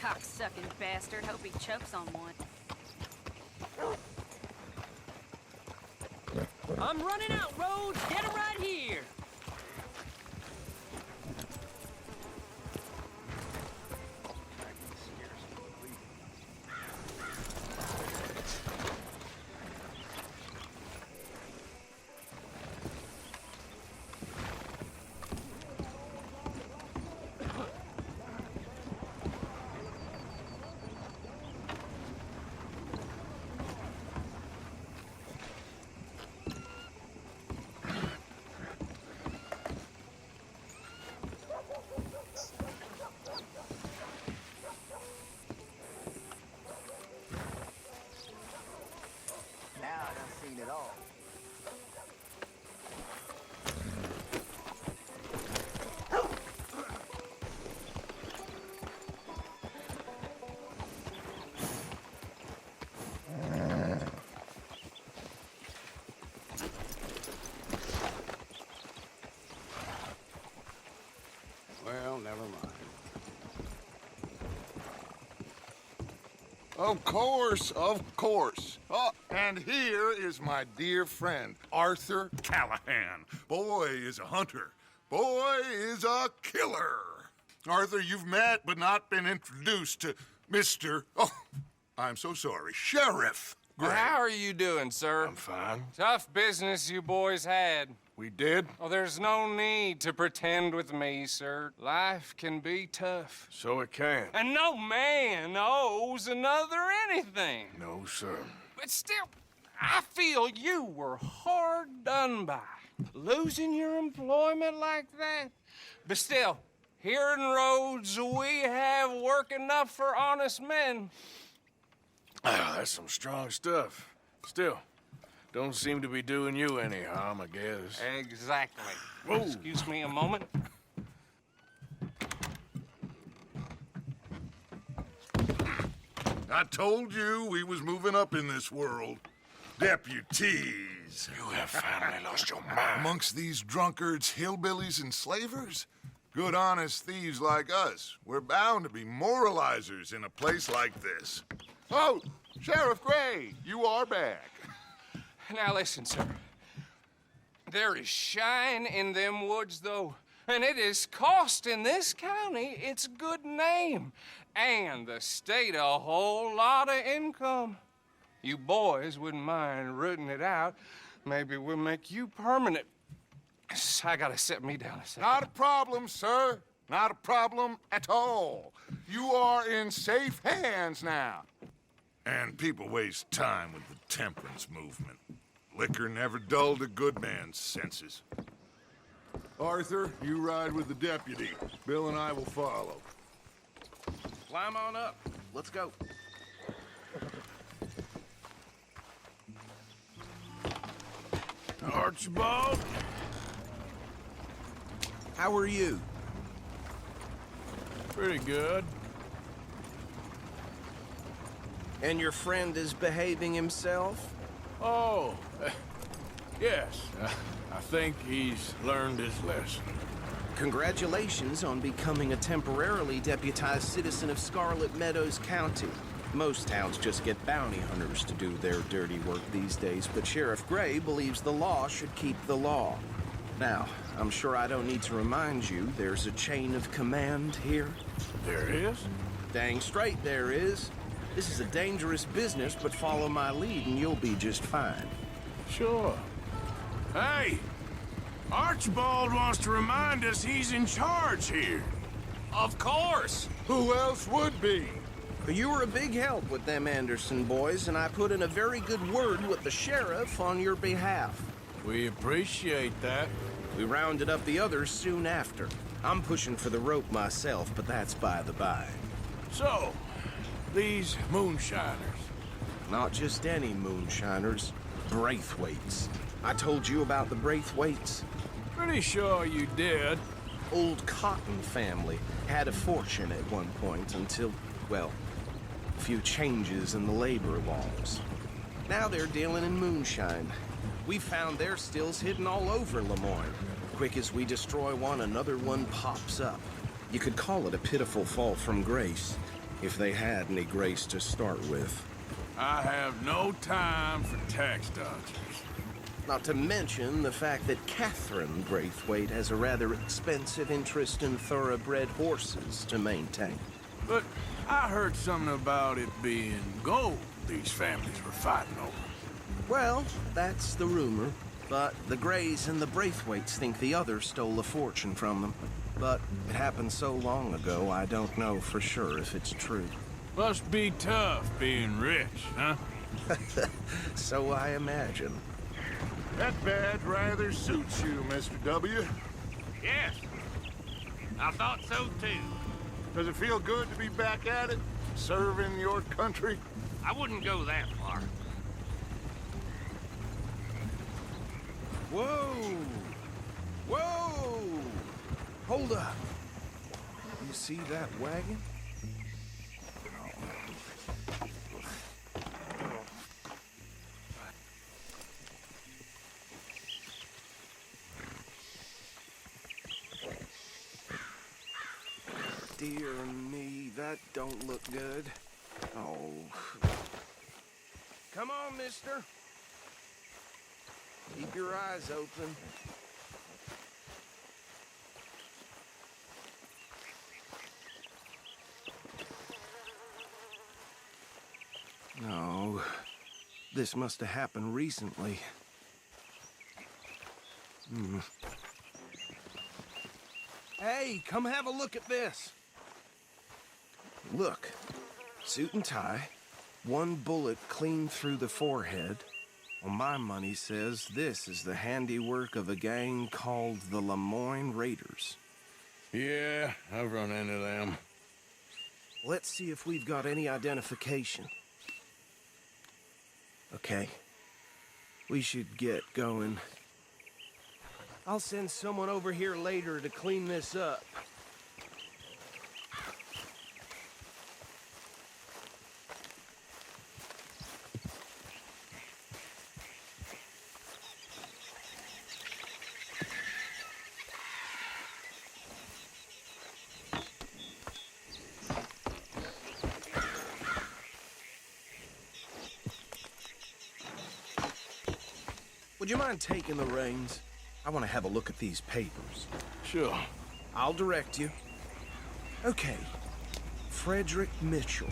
Cocksucking bastard. Hope he chokes on one. I'm running out, Rhodes. Get him right here. Now I done seen it all. Well, never mind. Of course, of course. Oh, and here is my dear friend, Arthur Callahan. Boy is a hunter. Boy is a killer. Arthur, you've met but not been introduced to Mr. Oh, I'm so sorry, Sheriff Gray. How are you doing, sir? I'm fine. Tough business you boys had. We did? Oh, there's no need to pretend with me, sir. Life can be tough. So it can. And no man owes another anything. No, sir. But still, I feel you were hard done by. Losing your employment like that. But still, here in Rhodes, we have work enough for honest men. Ah, that's some strong stuff. Still, don't seem to be doing you any harm, I guess. Exactly. Whoa. Excuse me a moment. I told you we was moving up in this world. Deputies. You have finally lost your mind. Amongst these drunkards, hillbillies, and slavers? Good, honest thieves like us. We're bound to be moralizers in a place like this. Oh, Sheriff Gray, you are back. Now listen, sir. There is shine in them woods, though, and it is costing this county its good name and the state a whole lot of income. You boys wouldn't mind rooting it out. Maybe we'll make you permanent. I gotta set me down a second. Not a problem, sir. Not a problem at all. You are in safe hands now. And people waste time with the temperance movement. Liquor never dulled a good man's senses. Arthur, you ride with the deputy. Bill and I will follow. Climb on up. Let's go. Archibald? How are you? Pretty good. And your friend is behaving himself? Oh, yes. I think he's learned his lesson. Congratulations on becoming a temporarily deputized citizen of Scarlet Meadows County. Most towns just get bounty hunters to do their dirty work these days, but Sheriff Gray believes the law should keep the law. Now, I'm sure I don't need to remind you there's a chain of command here. There is? Dang straight there is. This is a dangerous business, but follow my lead and you'll be just fine. Sure. Hey! Archibald wants to remind us he's in charge here. Of course! Who else would be? You were a big help with them Anderson boys, and I put in a very good word with the sheriff on your behalf. We appreciate that. We rounded up the others soon after. I'm pushing for the rope myself, but that's by the by. So, these moonshiners. Not just any moonshiners, Braithwaites. I told you about the Braithwaites. Pretty sure you did. Old Cotton family had a fortune at one point until, well, a few changes in the labor laws. Now they're dealing in moonshine. We found their stills hidden all over Lemoyne. Quick as we destroy one, another one pops up. You could call it a pitiful fall from grace. if they had any grace to start with. I have no time for tax dodgers. Not to mention the fact that Catherine Braithwaite has a rather expensive interest in thoroughbred horses to maintain. But I heard something about it being gold these families were fighting over. Well, that's the rumor. But the Greys and the Braithwaites think the others stole a fortune from them. But it happened so long ago, I don't know for sure if it's true. Must be tough being rich, huh? So I imagine. That badge rather suits you, Mr. W. Yes. I thought so too. Does it feel good to be back at it? Serving your country? I wouldn't go that far. Whoa! Whoa! Hold up. You see that wagon? Dear me, that don't look good. Oh. Come on, mister. Keep your eyes open. No. This must have happened recently. Hey, come have a look at this. Look. Suit and tie. One bullet clean through the forehead. Well, my money says this is the handiwork of a gang called the Lemoyne Raiders. Yeah, I've run into them. Let's see if we've got any identification. Okay. We should get going. I'll send someone over here later to clean this up. Would you mind taking the reins? I want to have a look at these papers. Sure. I'll direct you. Okay. Frederick Mitchell,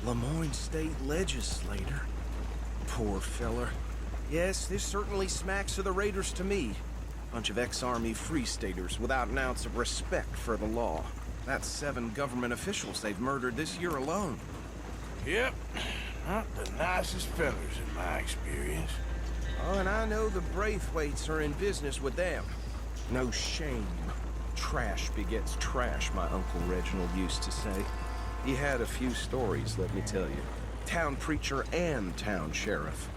Lemoyne State Legislator. Poor feller. Yes, this certainly smacks of the Raiders to me. Bunch of ex-Army Free Staters without an ounce of respect for the law. That's 7 government officials they've murdered this year alone. Yep. Not the nicest fellas in my experience. Oh, and I know the Braithwaites are in business with them. No shame. Trash begets trash, my Uncle Reginald used to say. He had a few stories, let me tell you. Town preacher and town sheriff.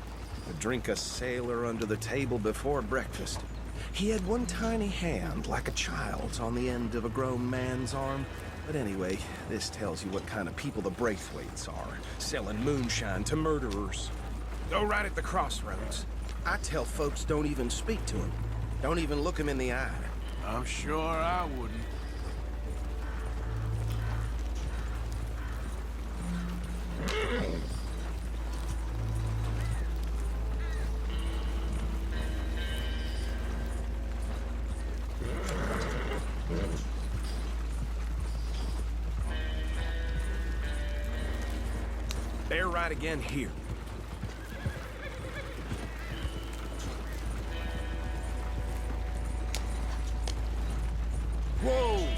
Would drink a sailor under the table before breakfast. He had one tiny hand, like a child's, on the end of a grown man's arm. But anyway, this tells you what kind of people the Braithwaites are. Selling moonshine to murderers. Go right at the crossroads. I tell folks don't even speak to him. Don't even look him in the eye. I'm sure I wouldn't. Bear right again here. Whoa!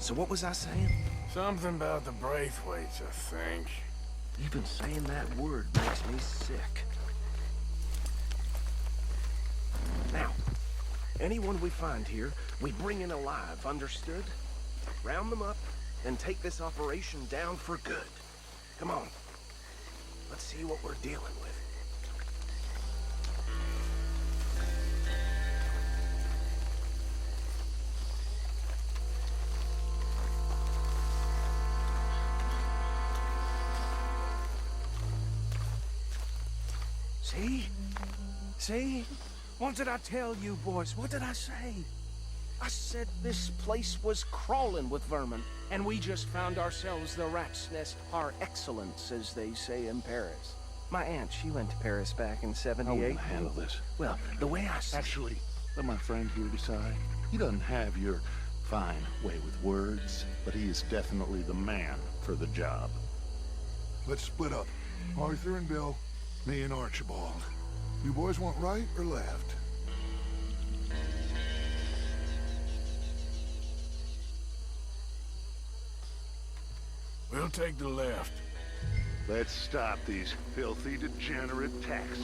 So what was I saying? Something about the Braithwaites, I think. Even saying that word makes me sick. Now, anyone we find here, we bring in alive, understood? Round them up, and take this operation down for good. Come on. Let's see what we're dealing with. See? See? What did I tell you, boys? What did I say? I said this place was crawling with vermin, and we just found ourselves the rat's nest par excellence, as they say in Paris. My aunt, she went to Paris back in How are we '78. gonna handle this? Well, the way I see Actually, let my friend here decide. He doesn't have your fine way with words, but he is definitely the man for the job. Let's split up. Arthur and Bill, me and Archibald. You boys want right or left? We'll take the left. Let's stop these filthy, degenerate tax